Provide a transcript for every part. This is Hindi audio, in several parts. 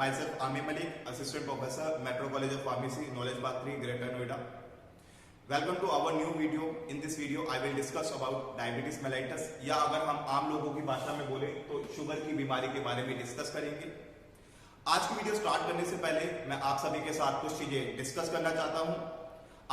myself Amir Malik, Assistant Professor, Metro College of Pharmacy, Knowledge Park 3, Greater Noida. Welcome to our new video. In this video, I will discuss about diabetes mellitus या अगर हम आम लोगों की भाषा में बोले तो शुगर की बीमारी के बारे में डिस्कस करेंगे। आज की वीडियो स्टार्ट करने से पहले मैं आप सभी के साथ कुछ चीजें डिस्कस करना चाहता हूं।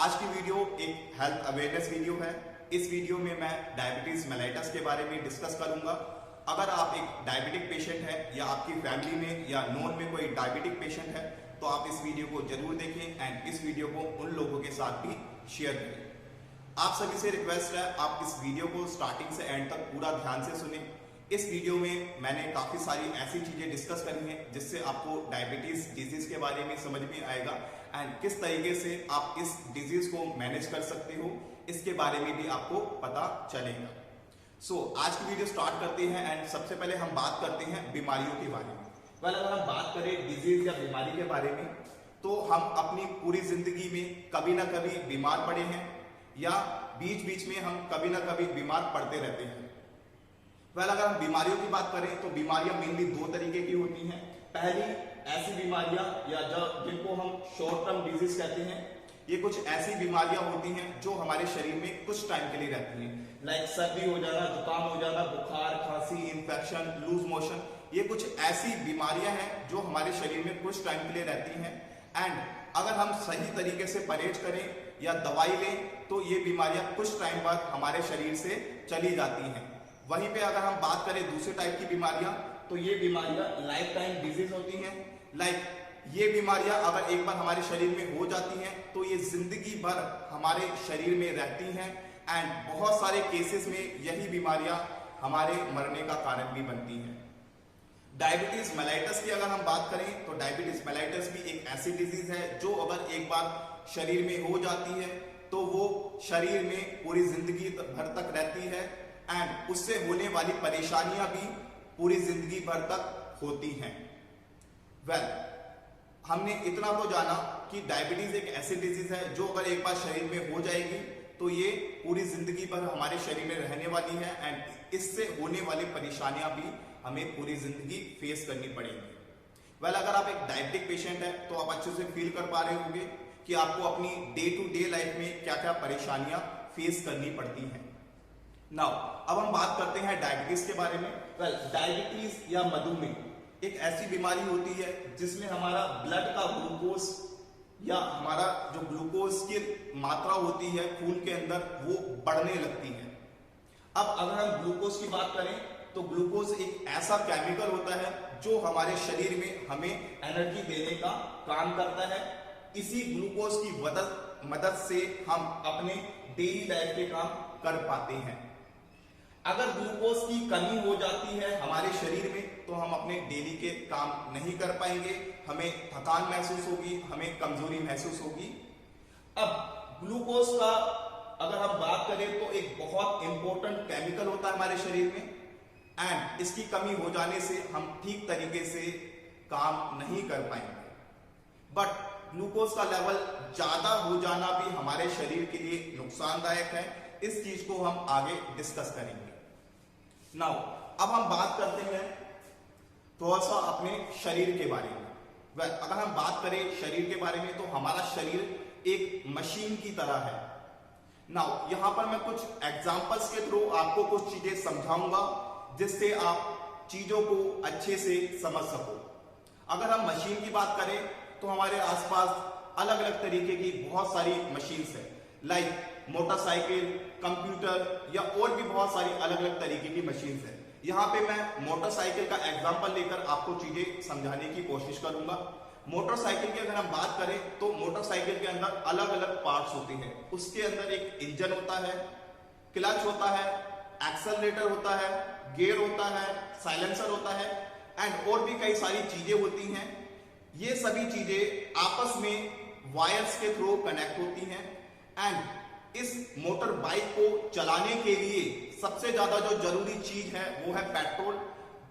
आज की वीडियो एक हेल्थ अवेयरनेस वीडियो है। इस वीडियो में मैं डायबिटीज मेलाइटस के बारे में डिस्कस करूंगा। अगर आप एक डायबिटिक पेशेंट है या आपकी फैमिली में या नोन में कोई डायबिटिक पेशेंट है तो आप इस वीडियो को जरूर देखें एंड इस वीडियो को उन लोगों के साथ भी शेयर करें। आप सभी से रिक्वेस्ट है आप इस वीडियो को स्टार्टिंग से एंड तक पूरा ध्यान से सुने। इस वीडियो में मैंने काफी सारी ऐसी चीजें डिस्कस करी हैं जिससे आपको डायबिटीज डिजीज के बारे में समझ में आएगा एंड किस तरीके से आप इस डिजीज को मैनेज कर सकते हो इसके बारे में भी आपको पता चलेगा। आज की वीडियो स्टार्ट करते हैं एंड सबसे पहले हम बात करते हैं बीमारियों के बारे में। अगर हम बात करें डिजीज या बीमारी के बारे में तो हम अपनी पूरी जिंदगी में कभी ना कभी बीमार पड़े हैं या बीच बीच में हम कभी ना कभी बीमार पड़ते रहते हैं। अगर हम बीमारियों की बात करें तो बीमारियां मेनली दो तरीके की होती हैं। पहली ऐसी बीमारियां या जिनको हम शॉर्ट टर्म डिजीज कहते हैं। ये कुछ ऐसी बीमारियां होती हैं जो हमारे शरीर में कुछ टाइम के लिए रहती हैं, लाइक सर्दी हो जाना, जुकाम हो जाना, बुखार, खांसी, इन्फेक्शन, लूज मोशन। ये कुछ ऐसी बीमारियां हैं जो हमारे शरीर में कुछ टाइम के लिए रहती हैं एंड अगर हम सही तरीके से परहेज करें या दवाई लें तो ये बीमारियां कुछ टाइम बाद हमारे शरीर से चली जाती हैं। वहीं पे अगर हम बात करें दूसरे टाइप की बीमारियां तो ये बीमारियां लाइफ टाइम डिजीज होती हैं। लाइक ये बीमारियां अगर एक बार हमारे शरीर में हो जाती हैं तो ये जिंदगी भर हमारे शरीर में रहती हैं एंड बहुत सारे केसेस में यही बीमारियां हमारे मरने का कारण भी बनती हैं। डायबिटीज मेलाइटस की अगर हम बात करें तो डायबिटीज मेलाइटस भी एक ऐसी डिजीज है जो अगर एक बार शरीर में हो जाती है तो वो शरीर में पूरी जिंदगी भर तक रहती है एंड उससे होने वाली परेशानियां भी पूरी जिंदगी भर तक होती हैं। हमने इतना तो जाना कि डायबिटीज एक ऐसी डिजीज है जो अगर एक बार शरीर में हो जाएगी तो ये पूरी जिंदगी भर हमारे शरीर में रहने वाली है एंड इससे होने वाली परेशानियां भी हमें पूरी जिंदगी फेस करनी पड़ेंगी। अगर आप एक डायबिटिक पेशेंट है तो आप अच्छे से फील कर पा रहे होंगे कि आपको अपनी डे टू डे लाइफ में क्या क्या परेशानियां फेस करनी पड़ती हैं। नाउ अब हम बात करते हैं डायबिटीज के बारे में। डायबिटीज या मधुमेह एक ऐसी बीमारी होती है जिसमें हमारा ब्लड का ग्लूकोज या हमारा जो ग्लूकोज की मात्रा होती है खून के अंदर वो बढ़ने लगती है। अब अगर हम ग्लूकोज की बात करें तो ग्लूकोज एक ऐसा केमिकल होता है जो हमारे शरीर में हमें एनर्जी देने का काम करता है। इसी ग्लूकोज की मदद से हम अपने डेली लाइफ के काम कर पाते हैं। अगर ग्लूकोज की कमी हो जाती है हमारे शरीर में तो हम अपने डेली के काम नहीं कर पाएंगे, हमें थकान महसूस होगी, हमें कमजोरी महसूस होगी। अब ग्लूकोज का अगर हम बात करें तो एक बहुत इंपॉर्टेंट केमिकल होता है हमारे शरीर में एंड इसकी कमी हो जाने से हम ठीक तरीके से काम नहीं कर पाएंगे। बट ग्लूकोज का लेवल ज्यादा हो जाना भी हमारे शरीर के लिए नुकसानदायक है। इस चीज को हम आगे डिस्कस करेंगे। नाउ अब हम बात करते हैं थोड़ा सा अपने शरीर के बारे में। अगर हम बात करें शरीर के बारे में तो हमारा शरीर एक मशीन की तरह है। नाउ यहां पर मैं कुछ एग्जांपल्स के थ्रू आपको कुछ चीजें समझाऊंगा जिससे आप चीजों को अच्छे से समझ सको। अगर हम मशीन की बात करें तो हमारे आसपास अलग अलग तरीके की बहुत सारी मशीन्स है, लाइक मोटरसाइकिल, कंप्यूटर या और भी बहुत सारी अलग अलग तरीके की मशीन्स है। यहाँ पे मैं मोटरसाइकिल का एग्जांपल लेकर आपको चीजें समझाने की कोशिश करूंगा। मोटरसाइकिल की अगर हम बात करें तो मोटरसाइकिल के अंदर अलग अलग पार्ट्स होते हैं। उसके अंदर एक इंजन होता है, क्लच होता है, एक्सेलरेटर होता है, गियर होता है, साइलेंसर होता है एंड और भी कई सारी चीजें होती हैं। ये सभी चीजें आपस में वायर्स के थ्रू कनेक्ट होती हैं एंड इस मोटर बाइक को चलाने के लिए सबसे ज्यादा जो जरूरी चीज है वो है पेट्रोल।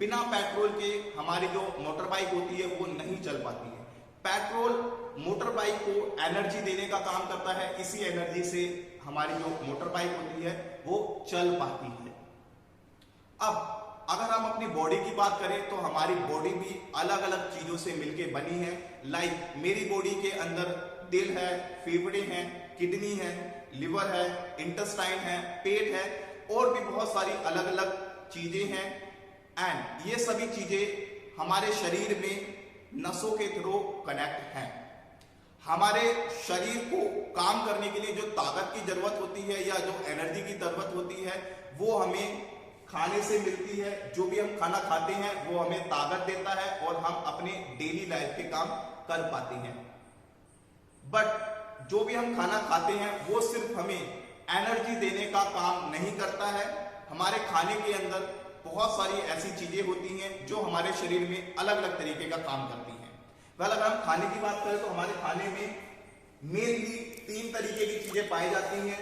बिना पेट्रोल के हमारी जो मोटर बाइक होती है वो नहीं चल पाती है। पेट्रोल मोटर बाइक को एनर्जी देने का काम करता है, इसी एनर्जी से हमारी जो मोटर बाइक होती है वो चल पाती है। अब अगर हम अपनी बॉडी की बात करें तो हमारी बॉडी भी अलग अलग चीजों से मिलके बनी है। लाइक मेरी बॉडी के अंदर दिल है, फेफड़े हैं, किडनी है, लिवर है, इंटेस्टाइन है, पेट है और भी बहुत सारी अलग अलग चीजें हैं। एंड ये सभी चीजें हमारे शरीर में नसों के थ्रू कनेक्ट हैं। हमारे शरीर को काम करने के लिए जो ताकत की जरूरत होती है या जो एनर्जी की जरूरत होती है वो हमें खाने से मिलती है। जो भी हम खाना खाते हैं वो हमें ताकत देता है और हम अपने डेली लाइफ के काम कर पाते हैं। बट जो भी हम खाना खाते हैं वो सिर्फ हमें एनर्जी देने का काम नहीं करता है। हमारे खाने के अंदर बहुत सारी ऐसी चीजें होती हैं जो हमारे शरीर में अलग अलग तरीके का काम करती हैं। अगर हम खाने की बात करें तो हमारे खाने में मेनली 3 तरीके की चीजें पाई जाती हैं: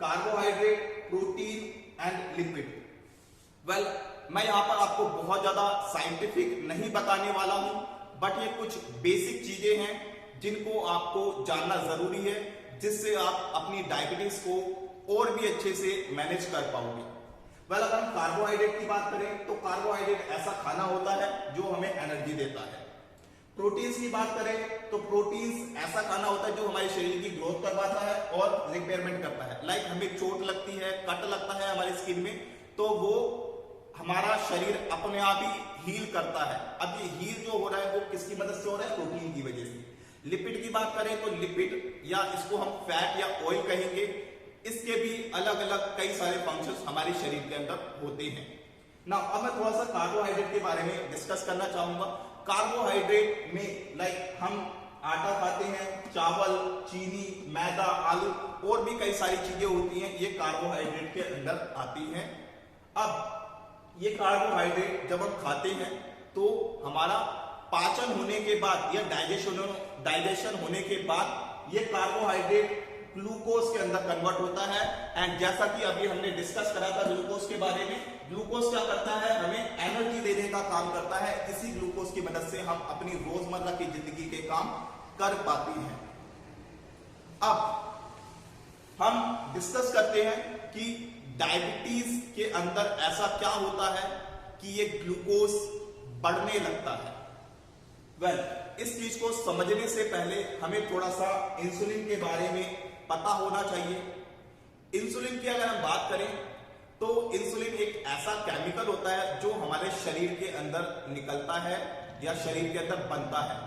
कार्बोहाइड्रेट, प्रोटीन एंड लिपिड। मैं यहां पर आपको बहुत ज्यादा साइंटिफिक नहीं बताने वाला हूं, बट ये कुछ बेसिक चीजें हैं जिनको आपको जानना जरूरी है, जिससे आप अपनी डायबिटीज को और भी अच्छे से मैनेज कर पाओगे। अगर हम कार्बोहाइड्रेट की बात करें तो कार्बोहाइड्रेट ऐसा खाना होता है जो हमें एनर्जी देता है। प्रोटीन्स की बात करें तो प्रोटीन्स ऐसा खाना होता है जो हमारे शरीर की ग्रोथ करवाता है और रिपेयरमेंट करता है। लाइक हमें चोट लगती है, कट लगता है हमारी स्किन में, तो वो हमारा शरीर अपने आप ही हील करता है। अब ये हील जो हो रहा है वो किसकी मदद से हो रहा है? प्रोटीन की वजह से। लिपिड की बात करें तो लिपिड या इसको हम फैट या ऑयल कहेंगे, इसके भी अलग अलग कई सारे फंक्शंस हमारे शरीर के अंदर होते हैं ना। अब मैं थोड़ा सा कार्बोहाइड्रेट के बारे में डिस्कस करना चाहूंगा। कार्बोहाइड्रेट में लाइक हम आटा खाते हैं, चावल, चीनी, मैदा, आलू और भी कई सारी चीजें होती हैं, ये कार्बोहाइड्रेट के अंदर आती हैं। अब ये कार्बोहाइड्रेट जब हम खाते हैं तो हमारा पाचन होने के बाद या डाइजेशन होने के बाद ये कार्बोहाइड्रेट ग्लूकोज के अंदर कन्वर्ट होता है। एंड जैसा कि अभी हमने डिस्कस करा था ग्लूकोज के बारे में, ग्लूकोज क्या करता है? हमें एनर्जी देने का काम करता है। इसी ग्लूकोज की मदद से हम अपनी रोजमर्रा की जिंदगी के काम कर पाते हैं। अब हम डिस्कस करते हैं कि डायबिटीज के अंदर ऐसा क्या होता है कि ये ग्लूकोज बढ़ने लगता है। इस चीज को समझने से पहले हमें थोड़ा सा इंसुलिन के बारे में पता होना चाहिए। इंसुलिन की अगर हम बात करें तो इंसुलिन एक ऐसा केमिकल होता है जो हमारे शरीर के अंदर निकलता है या शरीर के अंदर बनता है।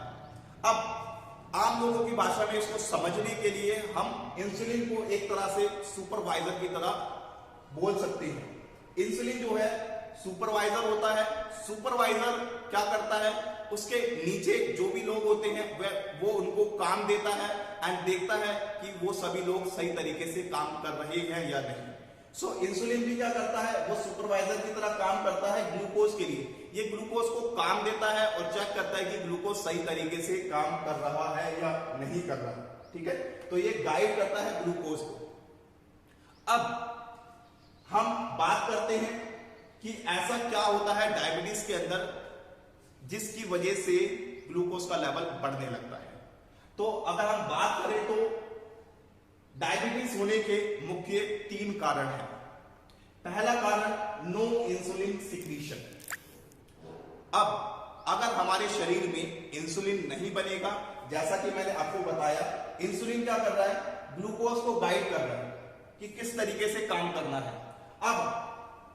अब आम लोगों की भाषा में इसको समझने के लिए हम इंसुलिन को एक तरह से सुपरवाइजर की तरह बोल सकते हैं। इंसुलिन जो है सुपरवाइजर होता है। सुपरवाइजर क्या करता है? उसके नीचे जो भी लोग होते हैं वो उनको काम देता है एंड देखता है कि वो सभी लोग सही तरीके से काम कर रहे हैं या नहीं। सो इंसुलिन भी क्या करता है? वो सुपरवाइजर की तरह काम करता है ग्लूकोज के लिए। ये ग्लूकोज को काम देता है और चेक करता है कि ग्लूकोज सही तरीके से काम कर रहा है या नहीं कर रहा। ठीक है, तो ये गाइड करता है ग्लूकोज को। अब हम बात करते हैं कि ऐसा क्या होता है डायबिटीज के अंदर जिसकी वजह से ग्लूकोज का लेवल बढ़ने लगता है। तो अगर हम बात करें तो डायबिटीज होने के मुख्य 3 कारण हैं। पहला कारण नो इंसुलिन सिक्रीशन। अब अगर हमारे शरीर में इंसुलिन नहीं बनेगा, जैसा कि मैंने आपको बताया, इंसुलिन क्या कर रहा है? ग्लूकोज को गाइड कर रहा है कि किस तरीके से काम करना है। अब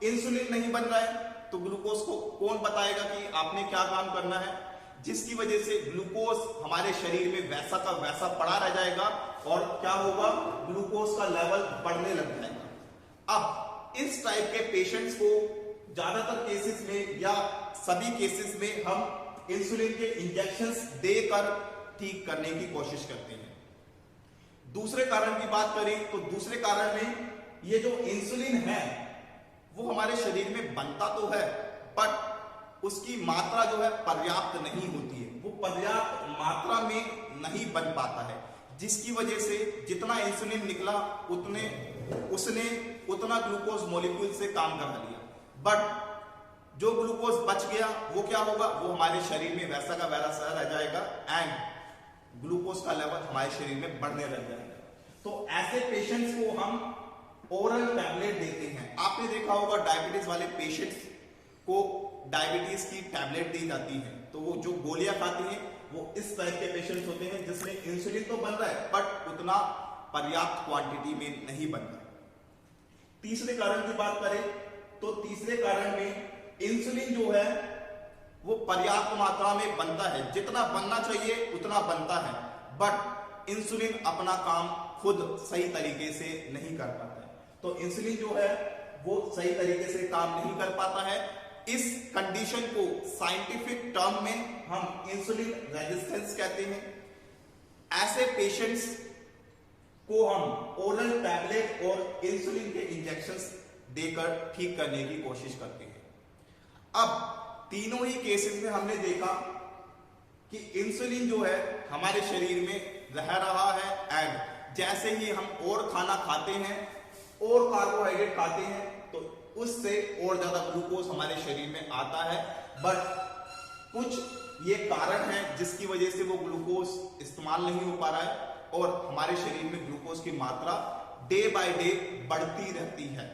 इंसुलिन नहीं बन रहा है तो ग्लूकोज को कौन बताएगा कि आपने क्या काम करना है? जिसकी वजह से ग्लूकोज हमारे शरीर में वैसा का वैसा पड़ा रह जाएगा और क्या होगा? ग्लूकोज का लेवल बढ़ने लग जाएगा। अब इस टाइप के पेशेंट्स को ज्यादातर केसेस में या सभी केसेस में हम इंसुलिन के इंजेक्शंस देकर ठीक करने की कोशिश करते हैं। दूसरे कारण की बात करें तो दूसरे कारण में ये जो इंसुलिन है वो हमारे शरीर में बनता तो है, बट उसकी मात्रा जो है पर्याप्त नहीं होती है। वो पर्याप्त मात्रा में नहीं बन पाता है, जिसकी वजह से जितना इंसुलिन निकला उसने उतना ग्लूकोज मॉलिक्यूल से काम करा लिया। बट जो ग्लूकोज बच गया वो क्या होगा? वो हमारे शरीर में वैसा का वैसा रह जाएगा एंड ग्लूकोज का लेवल हमारे शरीर में बढ़ने लग जाएगा। तो ऐसे पेशेंट्स को हम ओरल टैबलेट देते हैं। आपने देखा होगा डायबिटीज वाले पेशेंट्स को डायबिटीज की टैबलेट दी जाती है, तो वो जो गोलियां खाते हैं वो इस टाइप के पेशेंट्स होते हैं जिसमें इंसुलिन तो बन रहा है बट उतना पर्याप्त क्वांटिटी में नहीं बन रहा है। तीसरे कारण की बात करें तो तीसरे कारण में इंसुलिन जो है वो पर्याप्त मात्रा में बनता है, जितना बनना चाहिए उतना बनता है, बट इंसुलिन अपना काम खुद सही तरीके से नहीं कर पाता है। तो इंसुलिन जो है वो सही तरीके से काम नहीं कर पाता है। इस कंडीशन को साइंटिफिक टर्म में हम इंसुलिन रेजिस्टेंस कहते हैं। ऐसे पेशेंट्स को हम ओरल टैबलेट और इंसुलिन के इंजेक्शंस देकर ठीक करने की कोशिश करते हैं। अब तीनों ही केसेस में हमने देखा कि इंसुलिन जो है हमारे शरीर में रह रहा है एंड जैसे ही हम और खाना खाते हैं और कार्बोहाइड्रेट खाते हैं तो उससे और ज्यादा ग्लूकोज हमारे शरीर में आता है, बट कुछ ये कारण है जिसकी वजह से वो ग्लूकोज इस्तेमाल नहीं हो पा रहा है और हमारे शरीर में ग्लूकोज की मात्रा डे बाय डे बढ़ती रहती है।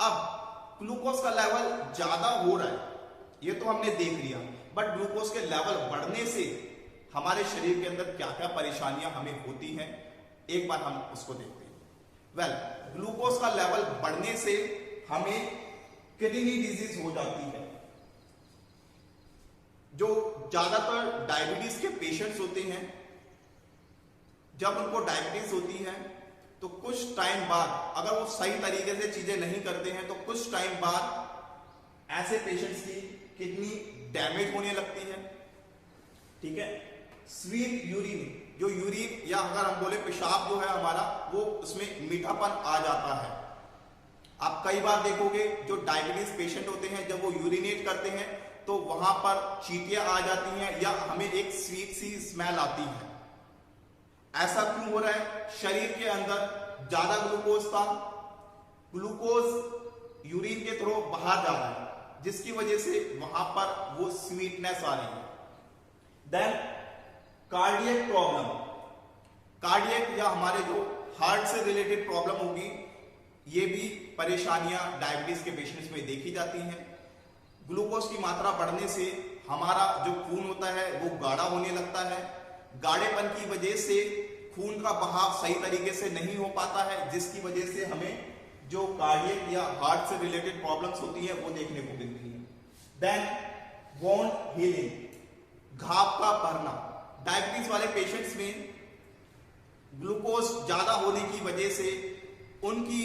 अब ग्लूकोज का लेवल ज्यादा हो रहा है ये तो हमने देख लिया, बट ग्लूकोज के लेवल बढ़ने से हमारे शरीर के अंदर क्या क्या परेशानियां हमें होती हैं एक बार हम उसको देखते हैं। ग्लूकोज का लेवल बढ़ने से हमें किडनी डिजीज हो जाती है। जो ज्यादातर डायबिटीज के पेशेंट्स होते हैं, जब उनको डायबिटीज होती है तो कुछ टाइम बाद अगर वो सही तरीके से चीजें नहीं करते हैं तो कुछ टाइम बाद ऐसे पेशेंट्स की किडनी डैमेज होने लगती है। ठीक है, स्वीट यूरिन, जो यूरिन या अगर हम बोले पेशाब जो है हमारा, वो उसमें मीठापन आ जाता है। आप कई बार देखोगे जो डायबिटीज पेशेंट होते हैं जब वो यूरिनेट करते हैं तो वहां पर चींटियां आ जाती हैं या हमें एक स्वीट सी स्मेल आती है। ऐसा क्यों हो रहा है? शरीर के अंदर ज्यादा ग्लूकोज था, ग्लूकोज यूरिन के थ्रू बाहर जा रहा है जिसकी वजह से वहां पर वो स्वीटनेस आ रही है। देन कार्डियक प्रॉब्लम, कार्डियक या हमारे जो हार्ट से रिलेटेड प्रॉब्लम होगी, ये भी परेशानियां डायबिटीज के पेशेंट्स में देखी जाती हैं। ग्लूकोज की मात्रा बढ़ने से हमारा जो खून होता है वो गाढ़ा होने लगता है। गाढ़ेपन की वजह से खून का बहाव सही तरीके से नहीं हो पाता है जिसकी वजह से हमें जो कार्डियक या हार्ट से रिलेटेड प्रॉब्लम्स होती है वो देखने को मिलती है। देन वोंड हीलिंग, घाव का भरना। डायबिटीज वाले पेशेंट्स में ग्लूकोज ज्यादा होने की वजह से उनकी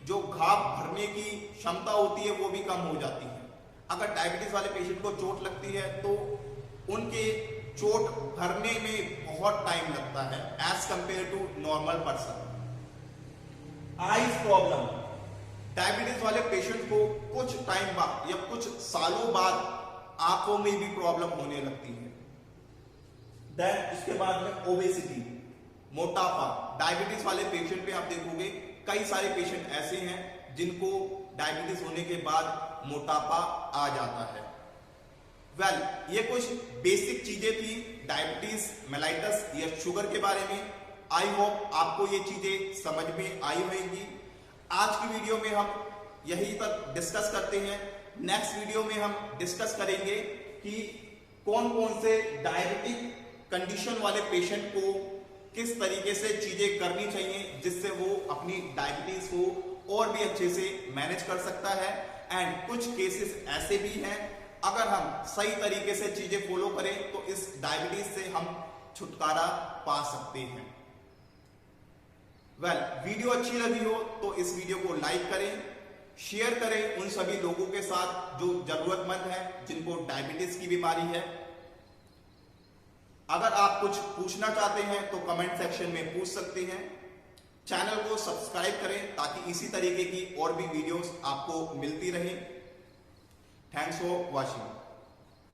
जो घाव भरने की क्षमता होती है वो भी कम हो जाती है। अगर डायबिटीज वाले पेशेंट को चोट लगती है तो उनके चोट भरने में बहुत टाइम लगता है as compare to normal person. Eyes problem, diabetes वाले पेशेंट को कुछ टाइम बाद या कुछ सालों बाद आंखों में भी प्रॉब्लम होने लगती है। देन उसके बाद में ओबेसिटी, मोटापा। डायबिटीज वाले पेशेंट पे आप देखोगे कई सारे पेशेंट ऐसे हैं जिनको डायबिटीज होने के बाद मोटापा आ जाता है। ये कुछ बेसिक चीजें थी डायबिटीज मेलाइटस या शुगर के बारे में। आई होप आपको ये चीजें समझ में आई होंगी। आज की वीडियो में हम यही तक डिस्कस करते हैं। नेक्स्ट वीडियो में हम डिस्कस करेंगे कि कौन कौन से डायबिटिक कंडीशन वाले पेशेंट को किस तरीके से चीजें करनी चाहिए जिससे वो अपनी डायबिटीज को और भी अच्छे से मैनेज कर सकता है। एंड कुछ केसेस ऐसे भी हैं अगर हम सही तरीके से चीजें फॉलो करें तो इस डायबिटीज से हम छुटकारा पा सकते हैं। वीडियो अच्छी लगी हो तो इस वीडियो को लाइक करें, शेयर करें उन सभी लोगों के साथ जो जरूरतमंद हैं जिनको डायबिटीज की बीमारी है। अगर आप कुछ पूछना चाहते हैं तो कमेंट सेक्शन में पूछ सकते हैं। चैनल को सब्सक्राइब करें ताकि इसी तरीके की और भी वीडियोस आपको मिलती रहें। Thanks for watching.